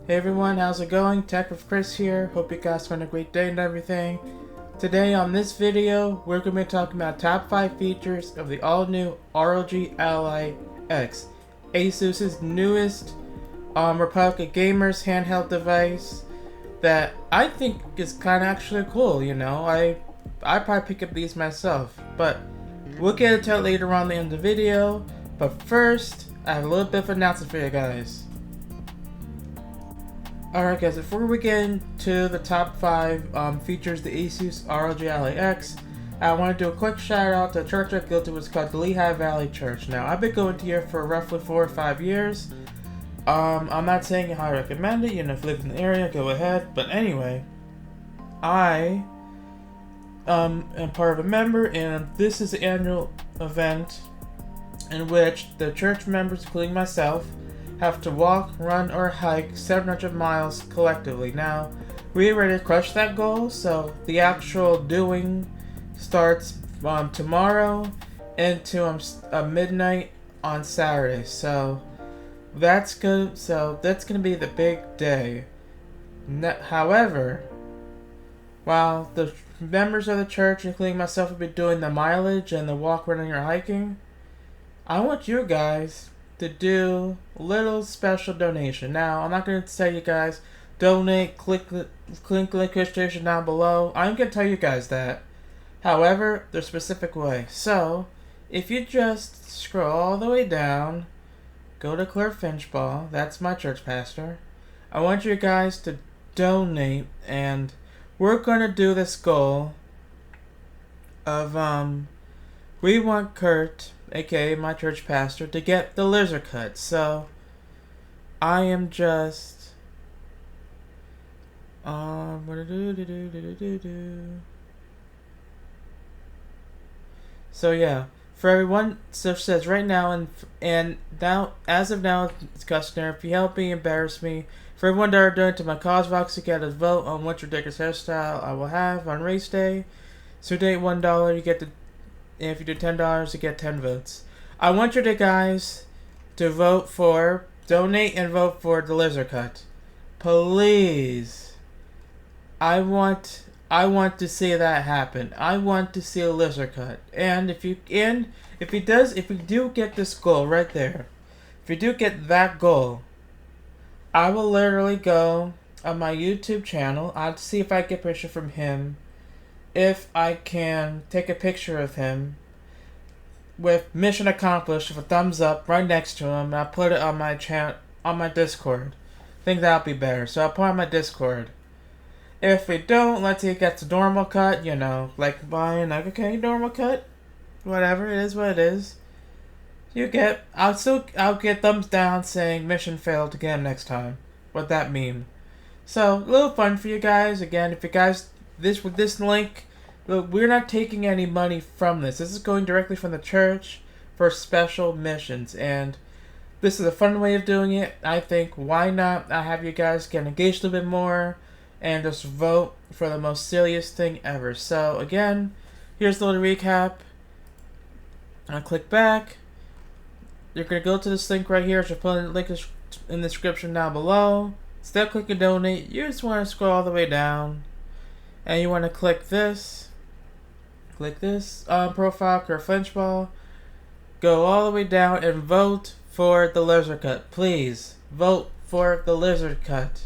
Hey everyone, how's it going? Tech with Chris here. Hope you guys having a great day and everything. Today on this video, we're going to be talking about top 5 features of the all-new ROG Ally X, Asus's newest Republic Gamers handheld device that I think is kind of actually cool, you know. I probably pick up these myself, but we'll get into it later on in the video. But first, I have a little bit of an announcement for you guys. Alright guys, before we get into the top 5 features of the Asus ROG Ally X, I want to do a quick shout out to a church I go to. It's called the Lehigh Valley Church. Now, I've been going to here for roughly 4 or 5 years. I'm not saying how I recommend it, you know, if you live in the area, go ahead. But anyway, I am part of a member, and this is an annual event in which the church members, including myself, have to walk, run, or hike 700 miles collectively. Now, we already crushed that goal, so the actual doing starts tomorrow into midnight on Saturday. So that's good. So that's gonna be the big day. However, while the members of the church, including myself, will be doing the mileage and the walk, running, or hiking, I want you guys to do a little special donation. Now, I'm not going to tell you guys, donate, click the link description down below. I'm going to tell you guys that. However, there's a specific way. So, if you just scroll all the way down, go to Claire Finchball, that's my church pastor. I want you guys to donate, and we're going to do this goal of, we want Kurt, aka my church pastor, to get the laser cut. So I am just so yeah, for everyone, so it says right now, and now, as of now, it's customary, if you help me, embarrass me, for everyone that are doing to my cause box, to get a vote on what ridiculous hairstyle I will have on race day. So donate $1, you get the, and if you do $10, you get 10 votes. I want you guys to donate and vote for the laser cut. Please. I want to see that happen. I want to see a laser cut. And if you do get this goal right there, if you do get that goal, I will literally go on my YouTube channel. I'll see if I get a picture from him. If I can take a picture of him with mission accomplished with a thumbs up right next to him, and I'll put it on my on my Discord. I think that'll be better. So I'll put it on my Discord. If we don't, let's say it gets a normal cut, you know, like buying, like, okay, normal cut, whatever, it is what it is. I'll get thumbs down saying mission failed to get him next time. What that mean? So, a little fun for you guys. Again, if you guys, with this link, look, we're not taking any money from this. This is going directly from the church for special missions, and this is a fun way of doing it. I think, why not? I have you guys get engaged a little bit more and just vote for the most silliest thing ever. So again, here's the little recap. I'll click back. You're gonna go to this link right here. I'll put the link in the description down below. Instead of clicking donate, you just want to scroll all the way down, and you want to click this. Click this profile, Kurt Flinchball. Go all the way down and vote for the laser cut. Please vote for the laser cut.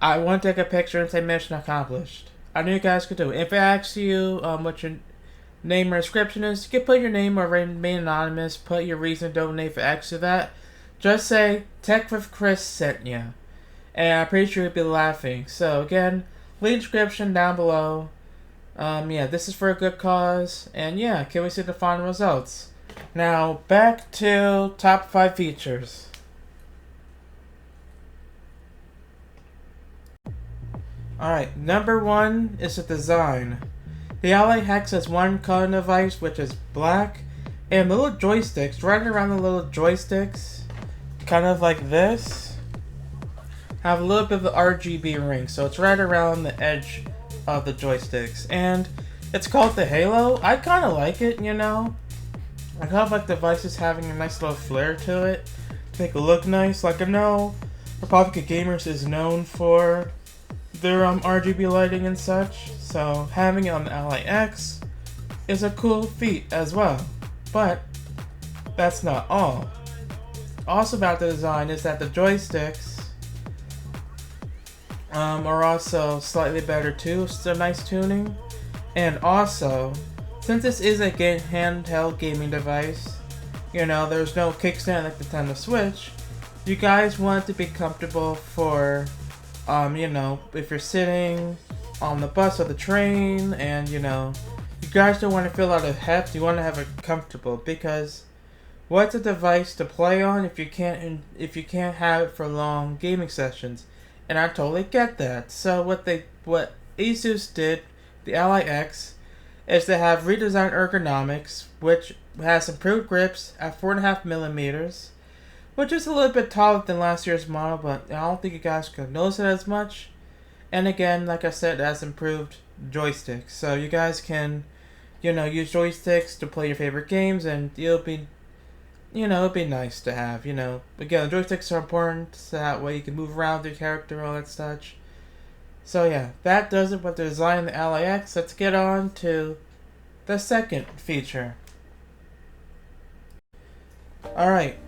I want to take a picture and say mission accomplished. I knew you guys could do it. If it asks you what your name or description is, you can put your name or remain anonymous. Put your reason to donate if it asks you that. Just say Tech with Chris sent you, and I'm pretty sure you'll be laughing. So again, link description down below. Yeah, this is for a good cause, and yeah, can we see the final results? Now, back to top 5 features. Alright, number 1 is the design. The Ally X has one color device, which is black, and the little joysticks, right around the little joysticks, kind of like this, have a little bit of the RGB ring, so it's right around the edge of the joysticks, and it's called the Halo. I kind of like it, you know. I kind of like the devices having a nice little flair to it, to make it look nice. Like, I know Republic of Gamers is known for their RGB lighting and such, so having it on the Ally X is a cool feat as well. But that's not all. Also about the design is that the joysticks are also slightly better too, so nice tuning. And also, since this is a handheld gaming device, you know, there's no kickstand like the Nintendo Switch, you guys want it to be comfortable for, you know, if you're sitting on the bus or the train, and you know, you guys don't want to feel out of heft, you want to have it comfortable, because what's a device to play on if you can't have it for long gaming sessions? And I totally get that. So what Asus did, the Ally X, is they have redesigned ergonomics, which has improved grips at 4.5 millimeters, which is a little bit taller than last year's model, but I don't think you guys could notice it as much. And again, like I said, it has improved joysticks, so you guys can, you know, use joysticks to play your favorite games, and it'll be nice to have, you know. Again, the joysticks are important, so that way you can move around your character and all that such. So yeah, that does it with the design of the Ally X. Let's get on to the second feature. Alright,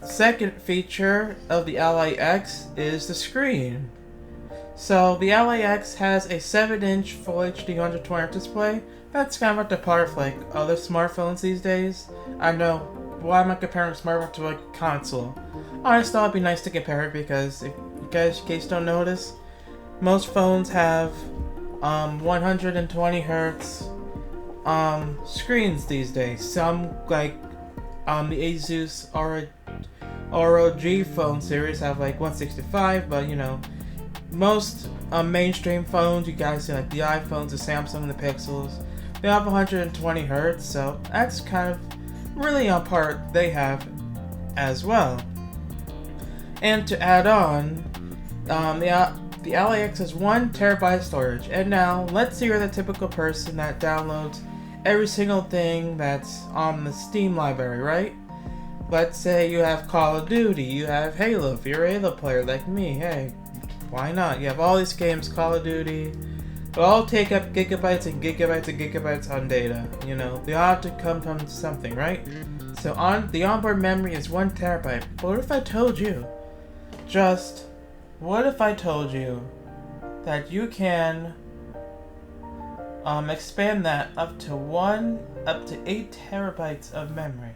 second feature of the Ally X is the screen. So the Ally X has a 7-inch Full HD 120Hz display. That's kind of at the part of like other smartphones these days. I know, why am I comparing a smartphone to a console? I just thought it'd be nice to compare it, because if you guys, in case you don't notice, most phones have 120 Hz screens these days. Some, like the Asus ROG phone series, have like 165, but you know, most mainstream phones, you guys see like the iPhones, the Samsung, the Pixels, they have 120 Hz, so that's kind of really on par they have as well. And to add on, the Ally X has 1 terabyte storage. And now, let's say you're the typical person that downloads every single thing that's on the Steam library, right? Let's say you have Call of Duty, you have Halo, if you're a Halo player like me, hey, why not? You have all these games, Call of Duty, they all take up gigabytes and gigabytes and gigabytes on data. You know, they all have to come from something, right? So the onboard memory is 1 terabyte. But what if I told you, that you can expand that up to 8 terabytes of memory?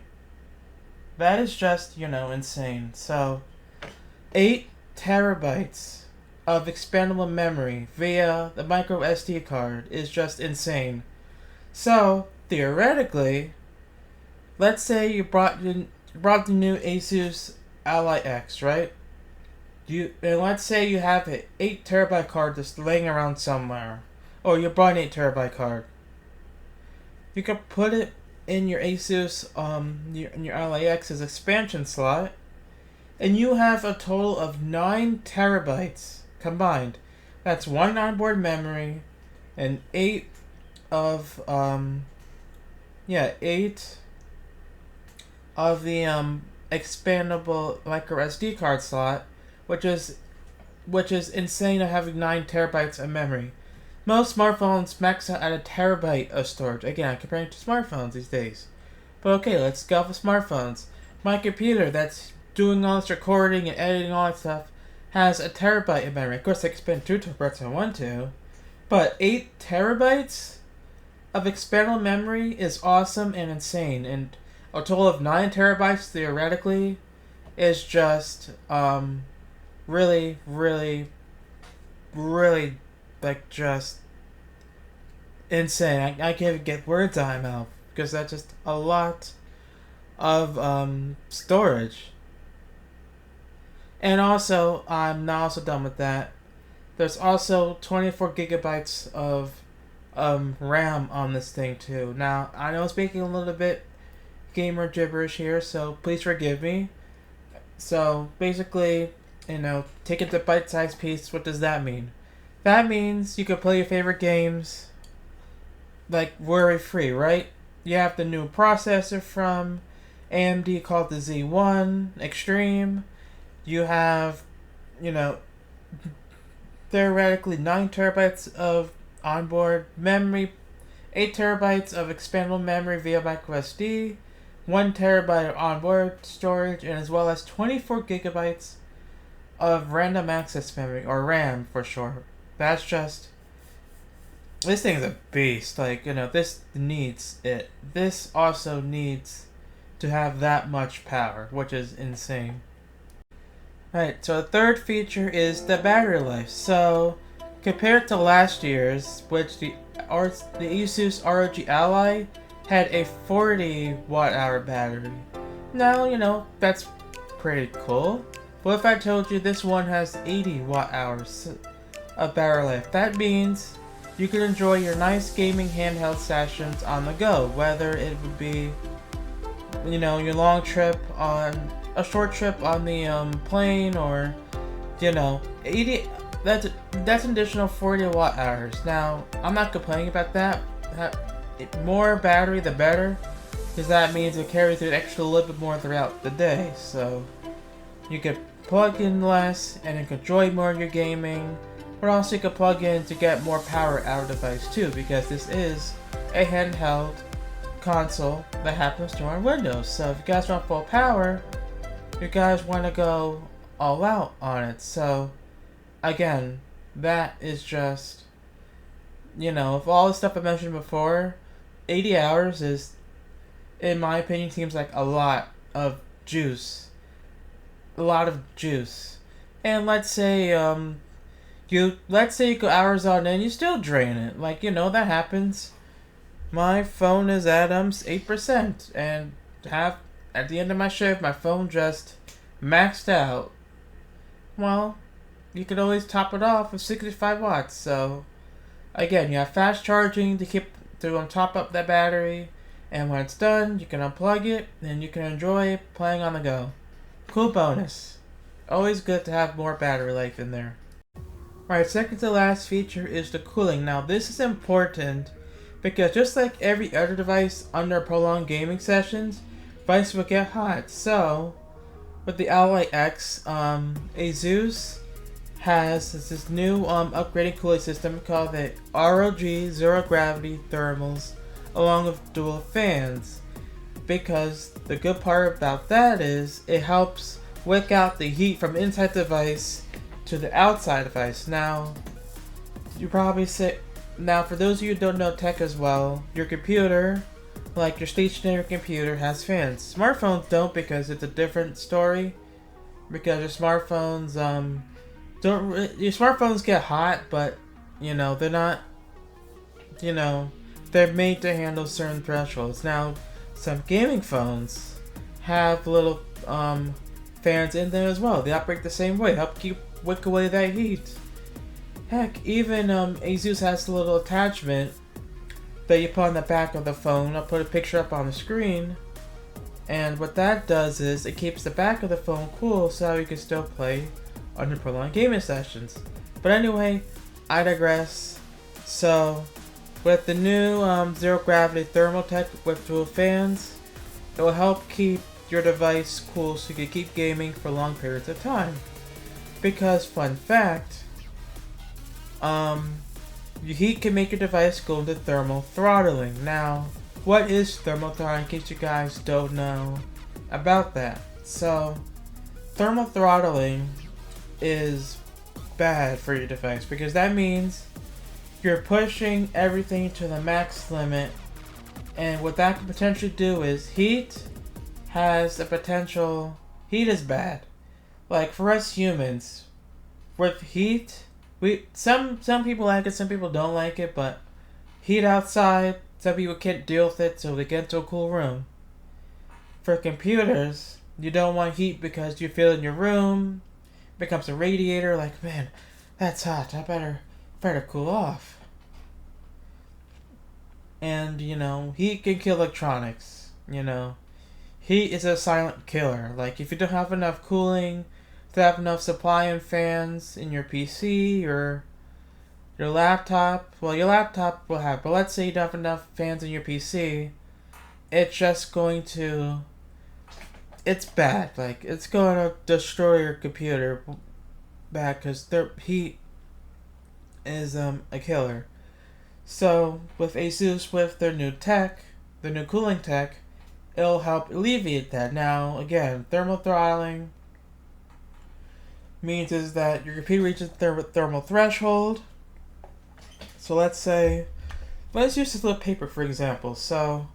That is just, you know, insane. So 8 terabytes of expandable memory via the micro SD card is just insane. So theoretically, let's say you brought the new Asus Ally X, right? And let's say you have an 8 terabyte card just laying around somewhere, or you brought an 8 terabyte card. You can put it in your Asus your Ally X's expansion slot, and you have a total of 9 terabytes combined. That's 1 onboard memory and 8 of the expandable micro SD card slot, which is insane of having 9 terabytes of memory. Most smartphones max out at 1 terabyte of storage. Again, comparing to smartphones these days. But okay, let's go for smartphones. My computer that's doing all this recording and editing all that stuff has 1 terabyte of memory. Of course, I can spend 2 terabytes if I want to, but 8 terabytes of expandable memory is awesome and insane. And a total of 9 terabytes theoretically is just really, really, really, like, just insane. I can't even get words out of my mouth, because that's just a lot of storage. And also, I'm not also done with that. There's also 24 gigabytes of RAM on this thing too. Now, I know I'm speaking a little bit gamer gibberish here, so please forgive me. So basically, you know, take it to bite-sized piece. What does that mean? That means you can play your favorite games like worry-free, right? You have the new processor from AMD called the Z1 Extreme. You have you know, theoretically 9 terabytes of onboard memory, 8 terabytes of expandable memory via micro SD, 1 terabyte of onboard storage, and as well as 24 gigabytes of random access memory, or RAM for short. That's just, this thing's a beast. Like, this needs it. This also needs to have that much power, which is insane. Alright, so the third feature is the battery life. So, compared to last year's, which the Asus ROG Ally had a 40 watt hour battery. Now, that's pretty cool. What if I told you this one has 80 watt hours of battery life? That means you can enjoy your nice gaming handheld sessions on the go, whether it would be, your long trip on a short trip on the plane, or 80. That's an additional 40 watt hours. Now, I'm not complaining about that. More battery, the better, because that means it carries it extra a little bit more throughout the day. So you can plug in less and you can enjoy more of your gaming, but also you can plug in to get more power out of the device too, because this is a handheld console that happens to run Windows. So if you guys want full power, you guys want to go all out on it. So again, that is just, of all the stuff I mentioned before, 80 hours is, in my opinion, seems like a lot of juice. A lot of juice. And let's say you go hours on and you still drain it. Like, that happens. My phone is at 8%, and at the end of my shift, my phone just maxed out. Well, you can always top it off with 65 watts. So again, you have fast charging to top up that battery, and when it's done, you can unplug it and you can enjoy playing on the go. Cool bonus. Always good to have more battery life in there. Alright, second to last feature is the cooling. Now this is important because just like every other device under prolonged gaming sessions, device will get hot. So with the Ally X, Asus has this new upgraded cooling system called the ROG Zero Gravity Thermals, along with dual fans. Because the good part about that is it helps wick out the heat from inside the device to the outside device. Now, you probably say, for those of you who don't know tech as well, your computer, like your stationary computer, has fans. Smartphones don't, because it's a different story. Because your smartphones your smartphones get hot, but they're not, they're made to handle certain thresholds. Now, some gaming phones have little fans in there as well. They operate the same way, help wick away that heat. Heck, even Asus has a little attachment that you put on the back of the phone. I'll put a picture up on the screen, and what that does is it keeps the back of the phone cool so you can still play under prolonged gaming sessions. But anyway, I digress. So with the new zero gravity thermal tech with dual fans, it will help keep your device cool so you can keep gaming for long periods of time. Because fun fact, your heat can make your device go into thermal throttling. Now, what is thermal throttling, in case you guys don't know about that? So, thermal throttling is bad for your device, because that means you're pushing everything to the max limit, and what that could potentially do is heat is bad. Like for us humans, with heat, some people like it, some people don't like it, but heat outside, some people can't deal with it, so they get into a cool room. For computers, you don't want heat because you feel in your room, becomes a radiator, like, man, that's hot, I better cool off. And, heat can kill electronics, Heat is a silent killer. Like, if you don't have enough cooling, to have enough supply and fans in your PC or your laptop, well, your laptop will have, but let's say you don't have enough fans in your PC, it's bad. Like, it's going to destroy your computer bad because their heat is a killer. So with Asus, with their new tech, the new cooling tech, it'll help alleviate that. Now again, thermal throttling means is that your computer reaches thermal threshold. So let's use this little paper for example. So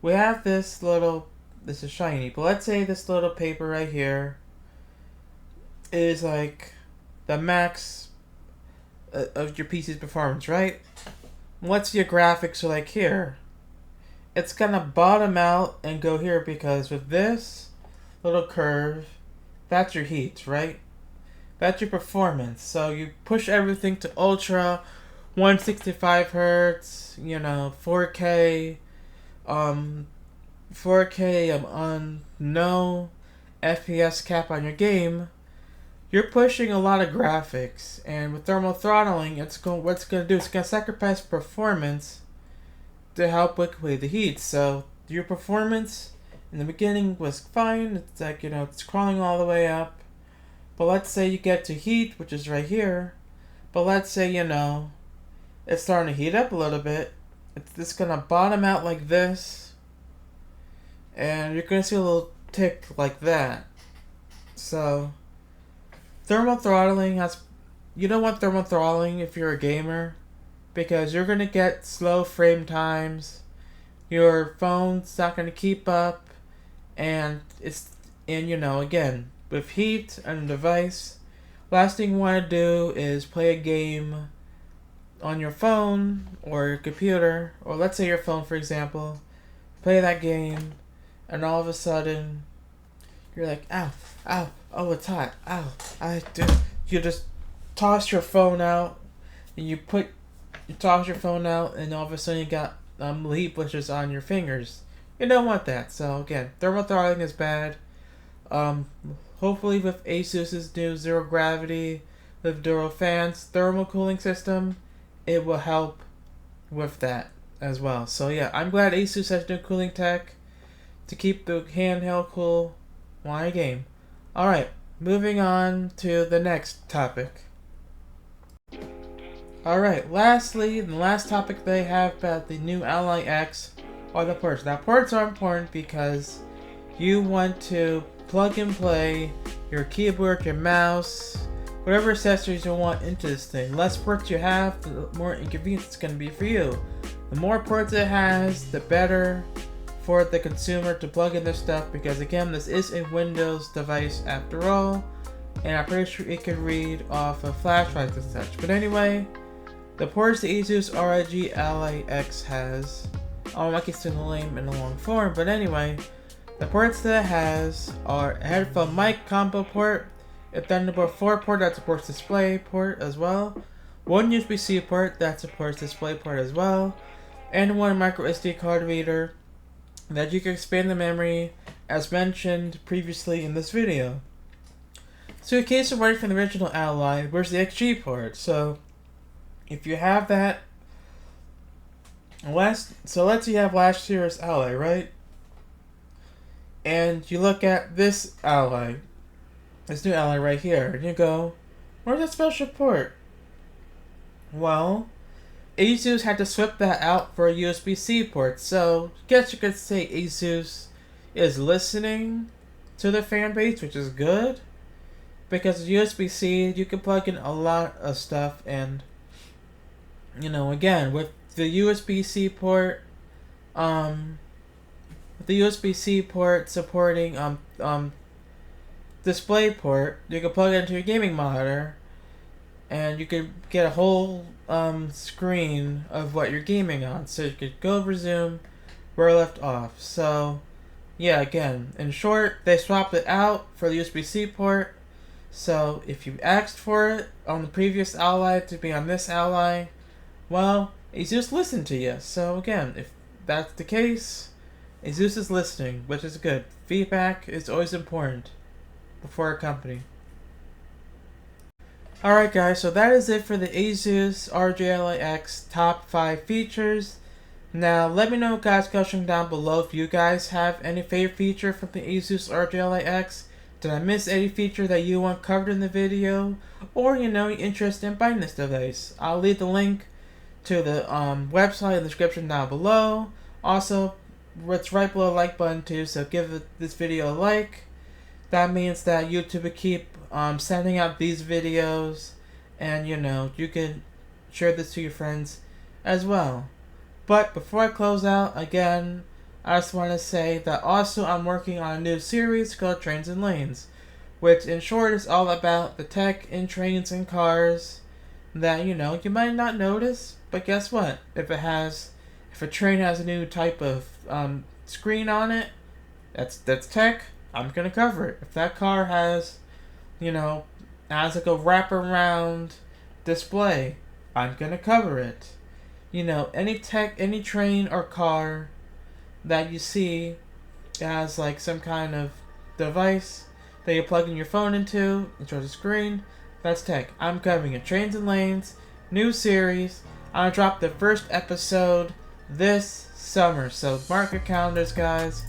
we have this is shiny, but let's say this little paper right here is like the max of your PC's performance, right? What's your graphics are like here? It's gonna bottom out and go here because with this little curve, that's your heat, right? That's your performance. So you push everything to ultra, 165 hertz, 4K, 4K on no FPS cap on your game. You're pushing a lot of graphics, and with thermal throttling, what's gonna do? It's gonna sacrifice performance to help liquidate the heat. So your performance in the beginning was fine. It's like it's crawling all the way up. But let's say you get to heat, which is right here. But let's say it's starting to heat up a little bit. It's gonna bottom out like this, and you're gonna see a little tick like that. So thermal throttling you don't want thermal throttling if you're a gamer, because you're gonna get slow frame times. Your phone's not gonna keep up, and again, with heat and device, last thing you want to do is play a game on your phone or your computer, or let's say your phone for example, play that game, and all of a sudden you're like, ow, ow, oh it's hot, ow, you just toss your phone out, and you toss your phone out, and all of a sudden you got heat blisters on your fingers. You don't want that. So again, thermal throttling is bad. Hopefully with Asus's new zero gravity with Duro fans thermal cooling system, it will help with that as well. So yeah, I'm glad Asus has new cooling tech to keep the handheld cool while I game. Alright, moving on to the next topic. Alright, lastly, the last topic they have about the new Ally X are the ports. Now ports are important because you want to plug and play your keyboard, your mouse, whatever accessories you want into this thing. The less ports you have, the more inconvenient it's going to be for you. The more ports it has, the better for the consumer to plug in this stuff, because again, this is a Windows device after all, and I'm pretty sure it can read off of flash drives and such. But anyway, the ports the Asus ROG Ally X has, I can see the name in the long form, but anyway, the ports that it has are a headphone mic combo port, a Thunderbolt 4 port that supports display port as well, one USB-C port that supports display port as well, and one micro SD card reader that you can expand the memory as mentioned previously in this video. So in case you're waiting for the original Ally, where's the XG port? So if you have that, let's say you have last year's Ally, right? And you look at this Ally, this new Ally right here, and you go, where's that special port? Well, Asus had to swap that out for a USB-C port, so I guess you could say Asus is listening to the fan base, which is good, because USB-C, you can plug in a lot of stuff, and again, with the USB-C port, supporting display port, you can plug it into your gaming monitor, and you could get a whole screen of what you're gaming on, so you could go resume where I left off. So yeah, again, in short, they swapped it out for the USB-C port. So if you asked for it on the previous Ally to be on this Ally, well, Asus listened to you. So again, if that's the case, Asus is listening, which is good. Feedback is always important before a company. Alright guys, so that is it for the Asus ROG Ally X top 5 features. Now let me know guys, question down below if you guys have any favorite feature from the Asus ROG Ally X. Did I miss any feature that you want covered in the video? Or, you're interested in buying this device? I'll leave the link to the website in the description down below. Also, it's right below the like button too, so give this video a like. That means that YouTube will keep sending out these videos, and you can share this to your friends as well. But before I close out, again, I just want to say that also I'm working on a new series called Trains and Lanes, which in short is all about the tech in trains and cars that you might not notice, but guess what? If a train has a new type of screen on it, that's tech. I'm gonna cover it. If that car has like a wraparound display, I'm gonna cover it. Any tech, any train or car that you see has like some kind of device that you plug in your phone into and shows a screen, that's tech. I'm covering it. Trains and Lanes, new series. I'm gonna drop the first episode this summer, so mark your calendars, guys.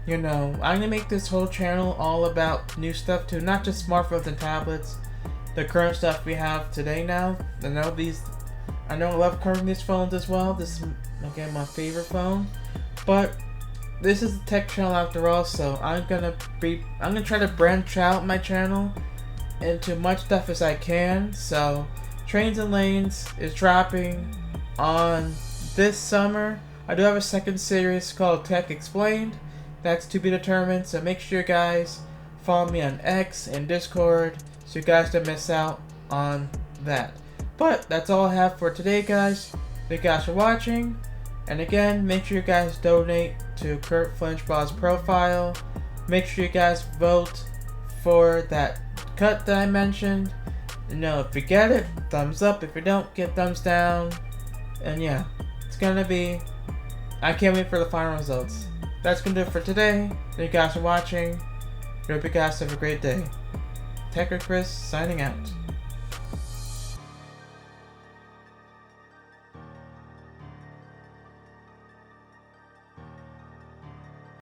I'm gonna make this whole channel all about new stuff too, not just smartphones and tablets, the current stuff we have today now. I know I love covering these phones as well. This is, again, my favorite phone. But this is a tech channel after all, so I'm gonna try to branch out my channel into much stuff as I can. So Trains and Lanes is dropping on this summer. I do have a second series called Tech Explained. That's to be determined, so make sure you guys follow me on X and Discord so you guys don't miss out on that. But that's all I have for today, guys. Thank you guys for watching. And again, make sure you guys donate to Kurt Flinchball's profile. Make sure you guys vote for that cut that I mentioned. If you get it, thumbs up. If you don't, get thumbs down. And yeah, it's gonna be... I can't wait for the final results. That's gonna do it for today. Thank you guys for watching. I hope you guys have a great day. Techer Chris signing out.